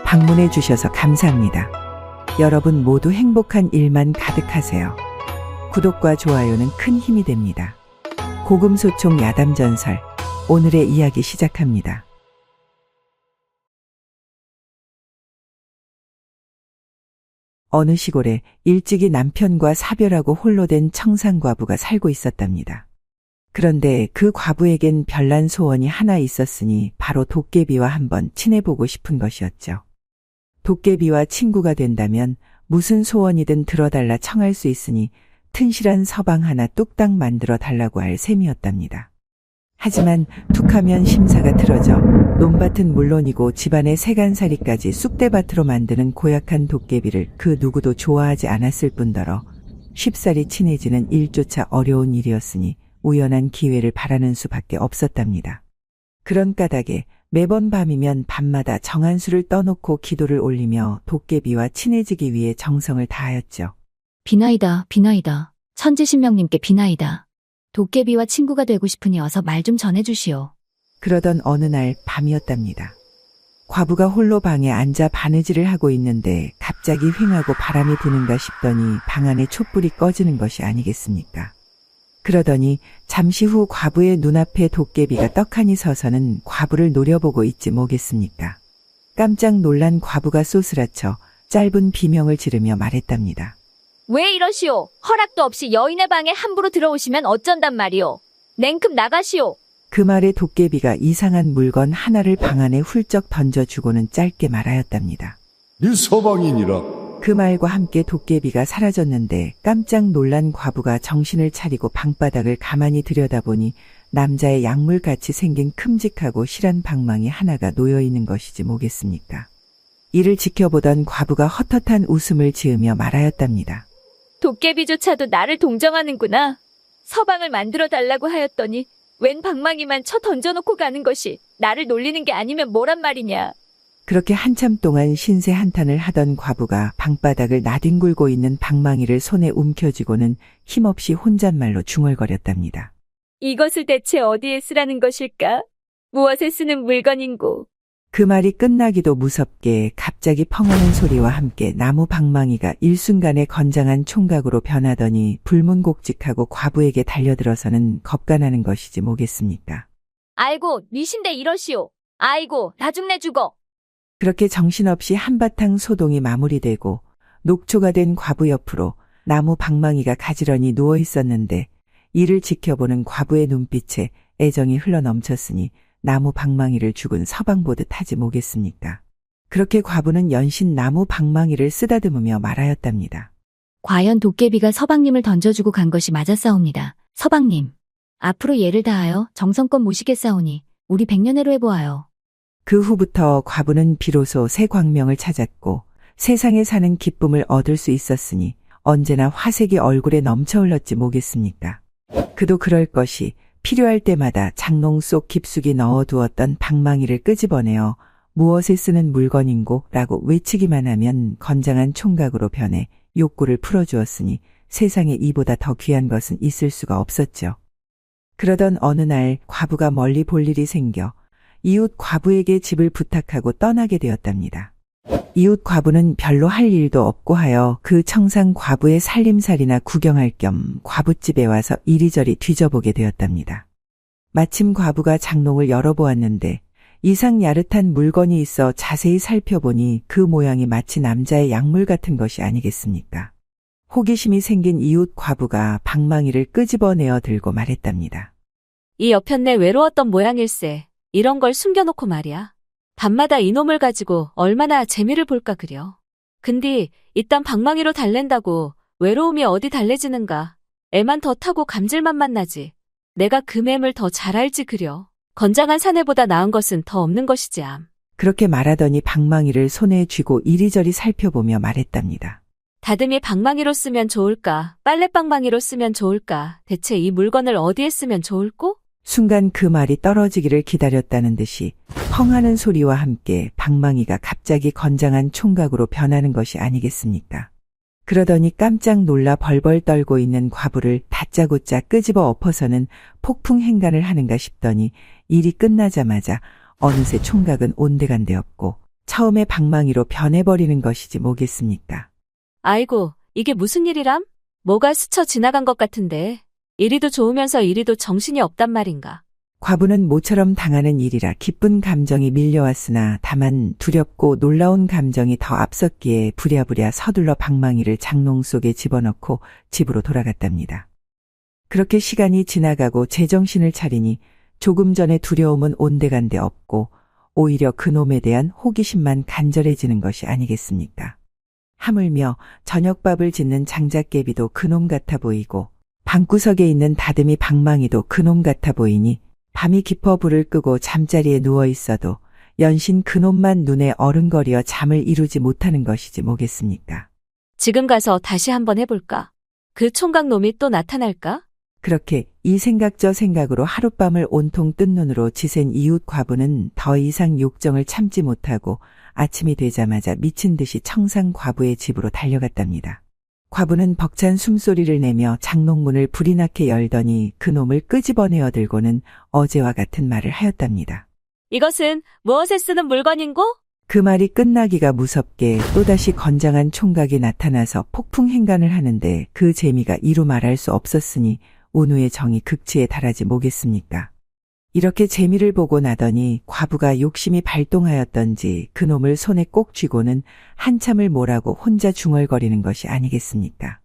방문해 주셔서 감사합니다. 여러분 모두 행복한 일만 가득하세요. 구독과 좋아요는 큰 힘이 됩니다. 고금소총 야담전설, 오늘의 이야기 시작합니다. 어느 시골에 일찍이 남편과 사별하고 홀로 된 청산과부가 살고 있었답니다. 그런데 그 과부에겐 별난 소원이 하나 있었으니 바로 도깨비와 한번 친해보고 싶은 것이었죠. 도깨비와 친구가 된다면 무슨 소원이든 들어달라 청할 수 있으니 튼실한 서방 하나 뚝딱 만들어 달라고 할 셈이었답니다. 하지만 툭하면 심사가 틀어져 논밭은 물론이고 집안의 세간살이까지 쑥대밭으로 만드는 고약한 도깨비를 그 누구도 좋아하지 않았을 뿐더러 쉽사리 친해지는 일조차 어려운 일이었으니 우연한 기회를 바라는 수밖에 없었답니다. 그런 까닭에 매번 밤이면 밤마다 정한수를 떠놓고 기도를 올리며 도깨비와 친해지기 위해 정성을 다하였죠. 비나이다, 비나이다. 천지신명님께 비나이다. 도깨비와 친구가 되고 싶으니 어서 말 좀 전해주시오. 그러던 어느 날 밤이었답니다. 과부가 홀로 방에 앉아 바느질을 하고 있는데 갑자기 휑하고 바람이 부는가 싶더니 방 안에 촛불이 꺼지는 것이 아니겠습니까? 그러더니 잠시 후 과부의 눈앞에 도깨비가 떡하니 서서는 과부를 노려보고 있지 뭐겠습니까? 깜짝 놀란 과부가 쏘스라쳐 짧은 비명을 지르며 말했답니다. 왜 이러시오? 허락도 없이 여인의 방에 함부로 들어오시면 어쩐단 말이오? 냉큼 나가시오. 그 말에 도깨비가 이상한 물건 하나를 방 안에 훌쩍 던져주고는 짧게 말하였답니다. 네 서방이니라. 그 말과 함께 도깨비가 사라졌는데 깜짝 놀란 과부가 정신을 차리고 방바닥을 가만히 들여다보니 남자의 약물같이 생긴 큼직하고 실한 방망이 하나가 놓여있는 것이지 뭐겠습니까? 이를 지켜보던 과부가 헛헛한 웃음을 지으며 말하였답니다. 도깨비조차도 나를 동정하는구나. 서방을 만들어 달라고 하였더니 웬 방망이만 쳐 던져놓고 가는 것이 나를 놀리는 게 아니면 뭐란 말이냐. 그렇게 한참 동안 신세 한탄을 하던 과부가 방바닥을 나뒹굴고 있는 방망이를 손에 움켜쥐고는 힘없이 혼잣말로 중얼거렸답니다. 이것을 대체 어디에 쓰라는 것일까? 무엇에 쓰는 물건인고. 그 말이 끝나기도 무섭게 갑자기 펑하는 소리와 함께 나무 방망이가 일순간에 건장한 총각으로 변하더니 불문곡직하고 과부에게 달려들어서는 겁가나는 것이지 뭐겠습니까? 아이고, 니신데 이러시오. 아이고, 나중내 죽어. 그렇게 정신없이 한바탕 소동이 마무리되고 녹초가 된 과부 옆으로 나무 방망이가 가지런히 누워 있었는데 이를 지켜보는 과부의 눈빛에 애정이 흘러넘쳤으니 나무 방망이를 죽은 서방 보듯 하지 뭐겠습니까? 그렇게 과부는 연신 나무 방망이를 쓰다듬으며 말하였답니다. 과연 도깨비가 서방님을 던져주고 간 것이 맞았사옵니다. 서방님, 앞으로 예를 다하여 정성껏 모시겠사오니 우리 백년해로 해보아요. 그 후부터 과부는 비로소 새 광명을 찾았고 세상에 사는 기쁨을 얻을 수 있었으니 언제나 화색이 얼굴에 넘쳐 흘렀지 뭐겠습니까? 그도 그럴 것이 필요할 때마다 장롱 속 깊숙이 넣어두었던 방망이를 끄집어내어 무엇에 쓰는 물건인고 라고 외치기만 하면 건장한 총각으로 변해 욕구를 풀어주었으니 세상에 이보다 더 귀한 것은 있을 수가 없었죠. 그러던 어느 날 과부가 멀리 볼 일이 생겨 이웃 과부에게 집을 부탁하고 떠나게 되었답니다. 이웃 과부는 별로 할 일도 없고 하여 그 청상 과부의 살림살이나 구경할 겸 과부집에 와서 이리저리 뒤져보게 되었답니다. 마침 과부가 장롱을 열어보았는데 이상 야릇한 물건이 있어 자세히 살펴보니 그 모양이 마치 남자의 약물 같은 것이 아니겠습니까? 호기심이 생긴 이웃 과부가 방망이를 끄집어내어 들고 말했답니다. 이 여편네 외로웠던 모양일세. 이런 걸 숨겨놓고 말이야. 밤마다 이놈을 가지고 얼마나 재미를 볼까 그려. 근데 이딴 방망이로 달랜다고 외로움이 어디 달래지는가. 애만 더 타고 감질만 나지. 내가 그 맴을 더 잘 알지 그려. 건장한 사내보다 나은 것은 더 없는 것이지 암. 그렇게 말하더니 방망이를 손에 쥐고 이리저리 살펴보며 말했답니다. 다듬이 방망이로 쓰면 좋을까? 빨래방망이로 쓰면 좋을까? 대체 이 물건을 어디에 쓰면 좋을꼬? 순간 그 말이 떨어지기를 기다렸다는 듯이 펑하는 소리와 함께 방망이가 갑자기 건장한 총각으로 변하는 것이 아니겠습니까? 그러더니 깜짝 놀라 벌벌 떨고 있는 과부를 다짜고짜 끄집어 엎어서는 폭풍행간을 하는가 싶더니 일이 끝나자마자 어느새 총각은 온데간데 없고 처음에 방망이로 변해버리는 것이지 뭐겠습니까? 아이고, 이게 무슨 일이람? 뭐가 스쳐 지나간 것 같은데. 이리도 좋으면서 이리도 정신이 없단 말인가. 과부는 모처럼 당하는 일이라 기쁜 감정이 밀려왔으나 다만 두렵고 놀라운 감정이 더 앞섰기에 부랴부랴 서둘러 방망이를 장롱 속에 집어넣고 집으로 돌아갔답니다. 그렇게 시간이 지나가고 제정신을 차리니 조금 전에 두려움은 온데간데 없고 오히려 그놈에 대한 호기심만 간절해지는 것이 아니겠습니까? 하물며 저녁밥을 짓는 장작개비도 그놈 같아 보이고 방구석에 있는 다듬이 방망이도 그놈 같아 보이니 밤이 깊어 불을 끄고 잠자리에 누워 있어도 연신 그놈만 눈에 어른거려 잠을 이루지 못하는 것이지 뭐겠습니까? 지금 가서 다시 한번 해볼까? 그 총각 놈이 또 나타날까? 그렇게 이 생각 저 생각으로 하룻밤을 온통 뜬 눈으로 지샌 이웃 과부는 더 이상 욕정을 참지 못하고 아침이 되자마자 미친 듯이 청상 과부의 집으로 달려갔답니다. 과부는 벅찬 숨소리를 내며 장롱문을 불이 나게 열더니 그놈을 끄집어내어 들고는 어제와 같은 말을 하였답니다. 이것은 무엇에 쓰는 물건인고? 그 말이 끝나기가 무섭게 또다시 건장한 총각이 나타나서 폭풍행간을 하는데 그 재미가 이루 말할 수 없었으니 온우의 정이 극치에 달하지 뭐겠습니까? 이렇게 재미를 보고 나더니 과부가 욕심이 발동하였던지 그놈을 손에 꼭 쥐고는 한참을 뭐라고 혼자 중얼거리는 것이 아니겠습니까?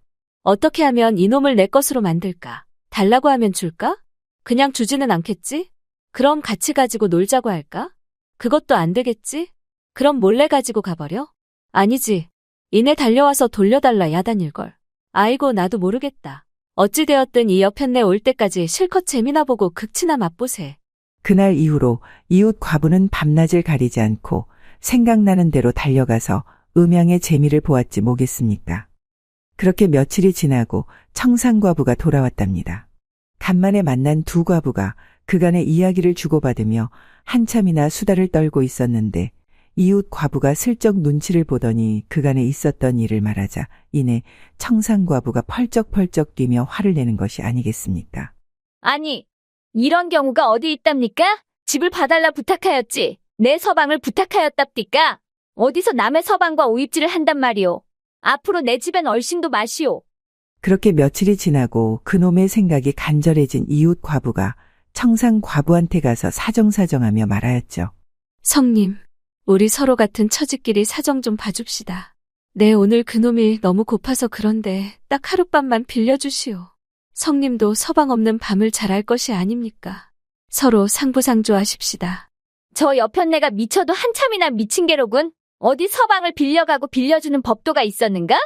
어떻게 하면 이놈을 내 것으로 만들까? 달라고 하면 줄까? 그냥 주지는 않겠지? 그럼 같이 가지고 놀자고 할까? 그것도 안 되겠지? 그럼 몰래 가지고 가버려? 아니지. 이내 달려와서 돌려달라 야단일걸. 아이고 나도 모르겠다. 어찌되었든 이 여편네 올 때까지 실컷 재미나 보고 극치나 맛보세. 그날 이후로 이웃 과부는 밤낮을 가리지 않고 생각나는 대로 달려가서 음양의 재미를 보았지 뭐겠습니까? 그렇게 며칠이 지나고 청상과부가 돌아왔답니다. 간만에 만난 두 과부가 그간의 이야기를 주고받으며 한참이나 수다를 떨고 있었는데 이웃 과부가 슬쩍 눈치를 보더니 그간에 있었던 일을 말하자 이내 청상과부가 펄쩍펄쩍 뛰며 화를 내는 것이 아니겠습니까? 아니, 이런 경우가 어디 있답니까? 집을 봐달라 부탁하였지. 내 서방을 부탁하였답디까? 어디서 남의 서방과 오입질을 한단 말이오. 앞으로 내 집엔 얼씬도 마시오. 그렇게 며칠이 지나고 그놈의 생각이 간절해진 이웃 과부가 청상 과부한테 가서 사정사정하며 말하였죠. 성님, 우리 서로 같은 처지끼리 사정 좀 봐줍시다. 내 오늘 그놈이 너무 고파서 그런데 딱 하룻밤만 빌려주시오. 성님도 서방 없는 밤을 잘할 것이 아닙니까? 서로 상부상조하십시다. 저 여편네가 미쳐도 한참이나 미친 게로군. 어디 서방을 빌려가고 빌려주는 법도가 있었는가?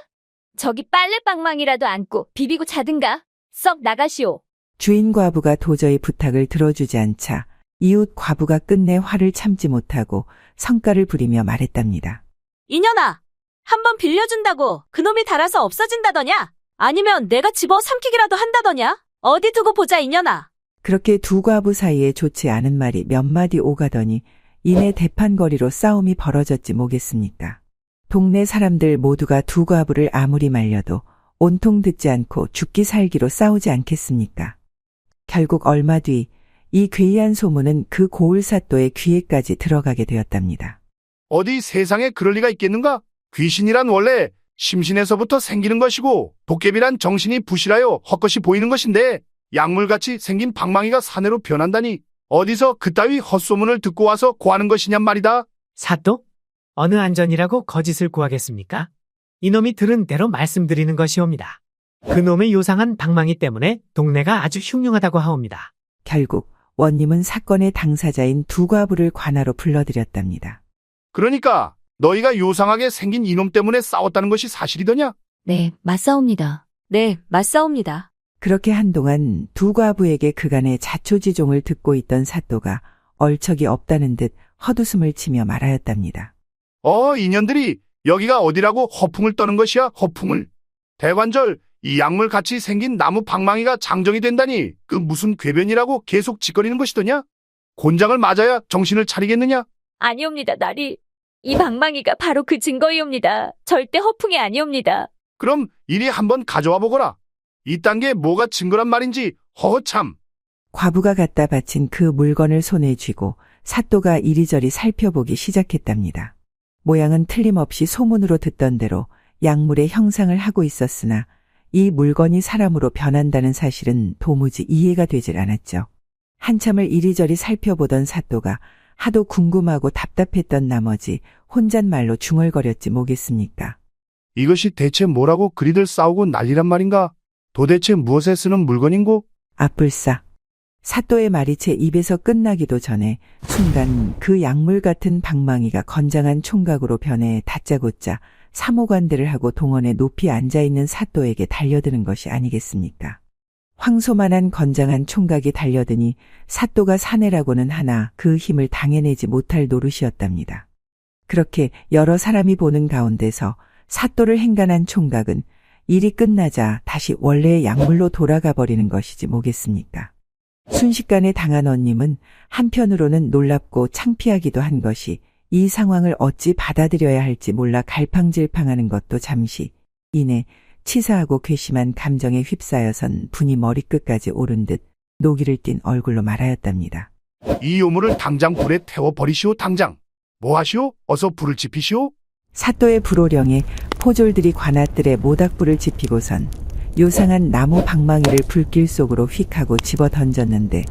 저기 빨래방망이라도 안고 비비고 자든가. 썩 나가시오. 주인 과부가 도저히 부탁을 들어주지 않자 이웃 과부가 끝내 화를 참지 못하고 성깔을 부리며 말했답니다. 이년아! 한번 빌려준다고 그놈이 달아서 없어진다더냐? 아니면 내가 집어 삼키기라도 한다더냐? 어디 두고 보자 이년아! 그렇게 두 과부 사이에 좋지 않은 말이 몇 마디 오가더니 이내 대판거리로 싸움이 벌어졌지 뭐겠습니까? 동네 사람들 모두가 두 과부를 아무리 말려도 온통 듣지 않고 죽기 살기로 싸우지 않겠습니까? 결국 얼마 뒤 이 괴이한 소문은 그 고을사또의 귀에까지 들어가게 되었답니다. 어디 세상에 그럴 리가 있겠는가? 귀신이란 원래 심신에서부터 생기는 것이고 도깨비란 정신이 부실하여 헛것이 보이는 것인데 약물같이 생긴 방망이가 사내로 변한다니 어디서 그따위 헛소문을 듣고 와서 고하는 것이냔 말이다. 사또? 어느 안전이라고 거짓을 구하겠습니까? 이놈이 들은 대로 말씀드리는 것이옵니다. 그놈의 요상한 방망이 때문에 동네가 아주 흉흉하다고 하옵니다. 결국 원님은 사건의 당사자인 두 과부를 관하로 불러들였답니다. 그러니까 너희가 요상하게 생긴 이놈 때문에 싸웠다는 것이 사실이더냐? 네, 맞사옵니다. 네, 맞사옵니다. 그렇게 한동안 두 과부에게 그간의 자초지종을 듣고 있던 사또가 얼척이 없다는 듯 헛웃음을 치며 말하였답니다. 인연들이 여기가 어디라고 허풍을 떠는 것이야, 허풍을. 대관절 이 약물같이 생긴 나무 방망이가 장정이 된다니 그 무슨 궤변이라고 계속 짓거리는 것이더냐? 곤장을 맞아야 정신을 차리겠느냐? 아니옵니다, 나리. 이 방망이가 바로 그 증거이옵니다. 절대 허풍이 아니옵니다. 그럼 이리 한번 가져와 보거라. 이딴 게 뭐가 증거란 말인지 허허참. 과부가 갖다 바친 그 물건을 손에 쥐고 사또가 이리저리 살펴보기 시작했답니다. 모양은 틀림없이 소문으로 듣던 대로 약물의 형상을 하고 있었으나 이 물건이 사람으로 변한다는 사실은 도무지 이해가 되질 않았죠. 한참을 이리저리 살펴보던 사또가 하도 궁금하고 답답했던 나머지 혼잣말로 중얼거렸지 뭐겠습니까. 이것이 대체 뭐라고 그리들 싸우고 난리란 말인가? 도대체 무엇에 쓰는 물건인고? 아뿔싸. 사또의 말이 제 입에서 끝나기도 전에 순간 그 약물 같은 방망이가 건장한 총각으로 변해 다짜고짜 사모관대를 하고 동원에 높이 앉아있는 사또에게 달려드는 것이 아니겠습니까? 황소만한 건장한 총각이 달려드니 사또가 사내라고는 하나 그 힘을 당해내지 못할 노릇이었답니다. 그렇게 여러 사람이 보는 가운데서 사또를 행간한 총각은 일이 끝나자 다시 원래의 약물로 돌아가 버리는 것이지 뭐겠습니까? 순식간에 당한 언님은 한편으로는 놀랍고 창피하기도 한 것이 이 상황을 어찌 받아들여야 할지 몰라 갈팡질팡하는 것도 잠시 이내 치사하고 괘씸한 감정에 휩싸여선 분이 머리끝까지 오른 듯 노기를 띤 얼굴로 말하였답니다. 이 요물을 당장 불에 태워버리시오 당장. 뭐 하시오? 어서 불을 지피시오. 사또의 불호령에 포졸들이 관아뜰에 모닥불을 지피고선 요상한 나무 방망이를 불길 속으로 휙 하고 집어 던졌는데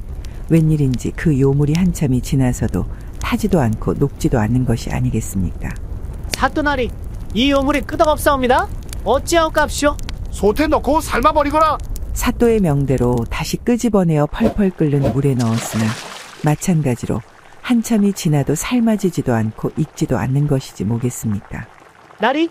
웬일인지 그 요물이 한참이 지나서도 타지도 않고 녹지도 않는 것이 아니겠습니까? 사또나리, 이 요물이 끄덕없사옵니다. 어찌하옵갑시오? 솥에 넣고 삶아버리거라. 사또의 명대로 다시 끄집어내어 펄펄 끓는 물에 넣었으나 마찬가지로 한참이 지나도 삶아지지도 않고 익지도 않는 것이지 뭐겠습니까? 나리,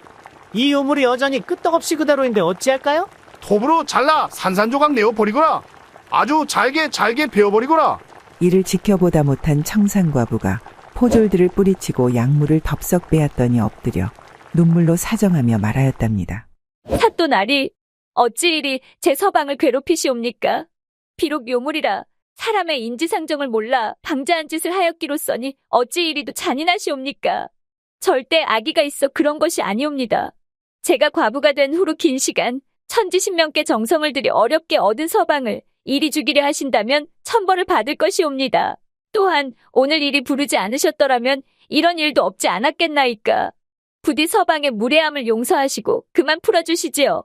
이 요물이 여전히 끄떡없이 그대로인데 어찌할까요? 톱으로 잘라 산산조각 내어버리거라. 아주 잘게 베어버리거라. 이를 지켜보다 못한 청산과부가 포졸들을 뿌리치고 약물을 덥석 빼앗더니 엎드려 눈물로 사정하며 말하였답니다. 사또 나리, 어찌 이리 제 서방을 괴롭히시옵니까? 비록 요물이라 사람의 인지상정을 몰라 방자한 짓을 하였기로써니 어찌 이리도 잔인하시옵니까? 절대 악의가 있어 그런 것이 아니옵니다. 제가 과부가 된 후로 긴 시간 천지신명께 정성을 들여 어렵게 얻은 서방을 이리 죽이려 하신다면 천벌을 받을 것이옵니다. 또한 오늘 일이 부르지 않으셨더라면 이런 일도 없지 않았겠나이까. 부디 서방의 무례함을 용서하시고 그만 풀어주시지요.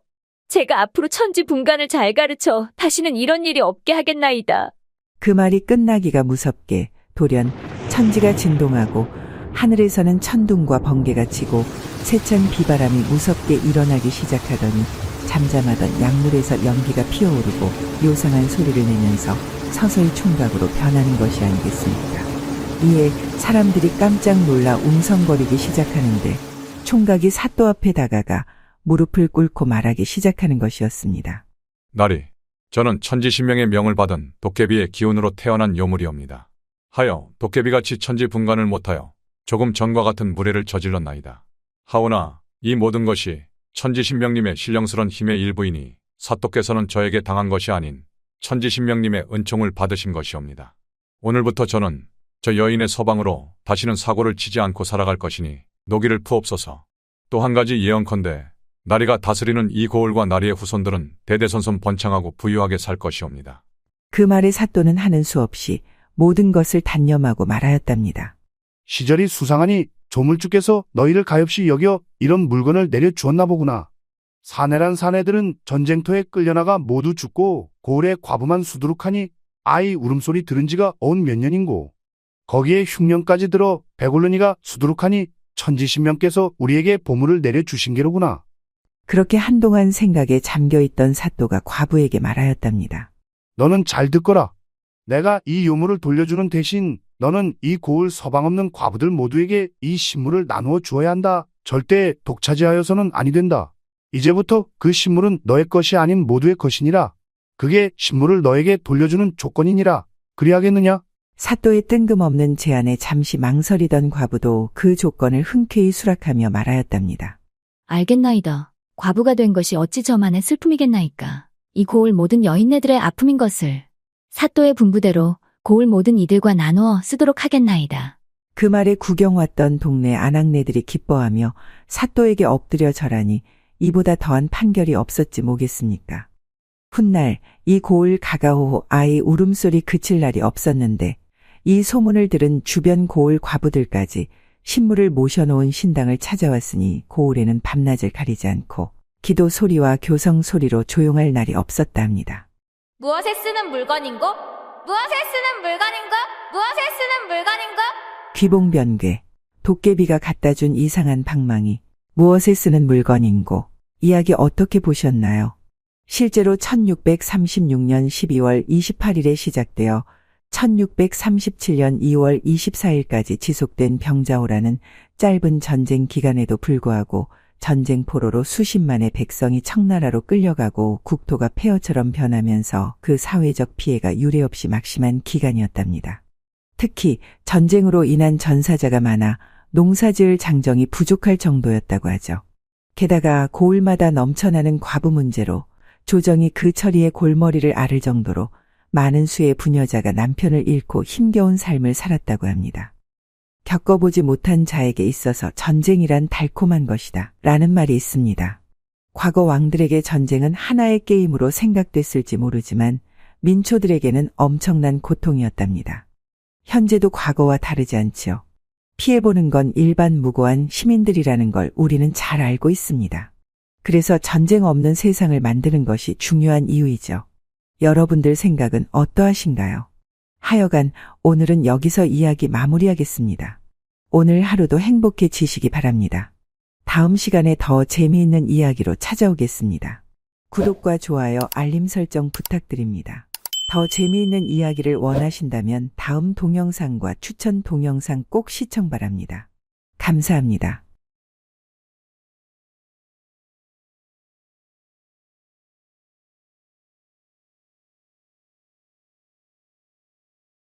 제가 앞으로 천지분간을 잘 가르쳐 다시는 이런 일이 없게 하겠나이다. 그 말이 끝나기가 무섭게 돌연 천지가 진동하고 하늘에서는 천둥과 번개가 치고 세찬 비바람이 무섭게 일어나기 시작하더니 잠잠하던 약물에서 연기가 피어오르고 요상한 소리를 내면서 서서히 총각으로 변하는 것이 아니겠습니까? 이에 사람들이 깜짝 놀라 웅성거리기 시작하는데 총각이 사또 앞에 다가가 무릎을 꿇고 말하기 시작하는 것이었습니다. 나리, 저는 천지신명의 명을 받은 도깨비의 기운으로 태어난 요물이옵니다. 하여 도깨비같이 천지분간을 못하여 조금 전과 같은 무례를 저질렀나이다. 하오나 이 모든 것이 천지신명님의 신령스런 힘의 일부이니 사또께서는 저에게 당한 것이 아닌 천지신명님의 은총을 받으신 것이옵니다. 오늘부터 저는 저 여인의 서방으로 다시는 사고를 치지 않고 살아갈 것이니 노기를 푸옵소서. 또 한 가지 예언컨대 나리가 다스리는 이 고을과 나리의 후손들은 대대손손 번창하고 부유하게 살 것이옵니다. 그 말에 사또는 하는 수 없이 모든 것을 단념하고 말하였답니다. 시절이 수상하니 조물주께서 너희를 가엾이 여겨 이런 물건을 내려주었나 보구나. 사내란 사내들은 전쟁터에 끌려나가 모두 죽고 고을에 과부만 수두룩하니 아이 울음소리 들은 지가 온 몇 년인고. 거기에 흉년까지 들어 배골르니가 수두룩하니 천지신명께서 우리에게 보물을 내려주신 게로구나. 그렇게 한동안 생각에 잠겨있던 사또가 과부에게 말하였답니다. 너는 잘 듣거라. 내가 이 요물을 돌려주는 대신 너는 이 고을 서방 없는 과부들 모두에게 이 신물을 나누어 주어야 한다. 절대 독차지하여서는 아니 된다. 이제부터 그 신물은 너의 것이 아닌 모두의 것이니라. 그게 신물을 너에게 돌려주는 조건이니라. 그리하겠느냐? 사또의 뜬금없는 제안에 잠시 망설이던 과부도 그 조건을 흔쾌히 수락하며 말하였답니다. 알겠나이다. 과부가 된 것이 어찌 저만의 슬픔이겠나이까. 이 고을 모든 여인네들의 아픔인 것을 사또의 분부대로 고을 모든 이들과 나누어 쓰도록 하겠나이다. 그 말에 구경 왔던 동네 아낙네들이 기뻐하며 사또에게 엎드려 절하니 이보다 더한 판결이 없었지 뭐겠습니까. 훗날 이 고을 가가호 아이 울음소리 그칠 날이 없었는데 이 소문을 들은 주변 고을 과부들까지 신물을 모셔놓은 신당을 찾아왔으니 고을에는 밤낮을 가리지 않고 기도 소리와 교성 소리로 조용할 날이 없었다 합니다. 무엇에 쓰는 물건인고? 무엇에 쓰는 물건인고? 무엇에 쓰는 물건인고? 귀봉변괴, 도깨비가 갖다 준 이상한 방망이, 무엇에 쓰는 물건인고, 이야기 어떻게 보셨나요? 실제로 1636년 12월 28일에 시작되어 1637년 2월 24일까지 지속된 병자호라는 짧은 전쟁 기간에도 불구하고 전쟁 포로로 수십만의 백성이 청나라로 끌려가고 국토가 폐허처럼 변하면서 그 사회적 피해가 유례없이 막심한 기간이었답니다. 특히 전쟁으로 인한 전사자가 많아 농사지을 장정이 부족할 정도였다고 하죠. 게다가 고을마다 넘쳐나는 과부 문제로 조정이 그 처리에 골머리를 앓을 정도로 많은 수의 부녀자가 남편을 잃고 힘겨운 삶을 살았다고 합니다. 겪어보지 못한 자에게 있어서 전쟁이란 달콤한 것이다 라는 말이 있습니다. 과거 왕들에게 전쟁은 하나의 게임으로 생각됐을지 모르지만 민초들에게는 엄청난 고통이었답니다. 현재도 과거와 다르지 않지요. 피해보는 건 일반 무고한 시민들이라는 걸 우리는 잘 알고 있습니다. 그래서 전쟁 없는 세상을 만드는 것이 중요한 이유이죠. 여러분들 생각은 어떠하신가요? 하여간 오늘은 여기서 이야기 마무리하겠습니다. 오늘 하루도 행복해지시기 바랍니다. 다음 시간에 더 재미있는 이야기로 찾아오겠습니다. 구독과 좋아요, 알림 설정 부탁드립니다. 더 재미있는 이야기를 원하신다면 다음 동영상과 추천 동영상 꼭 시청 바랍니다. 감사합니다.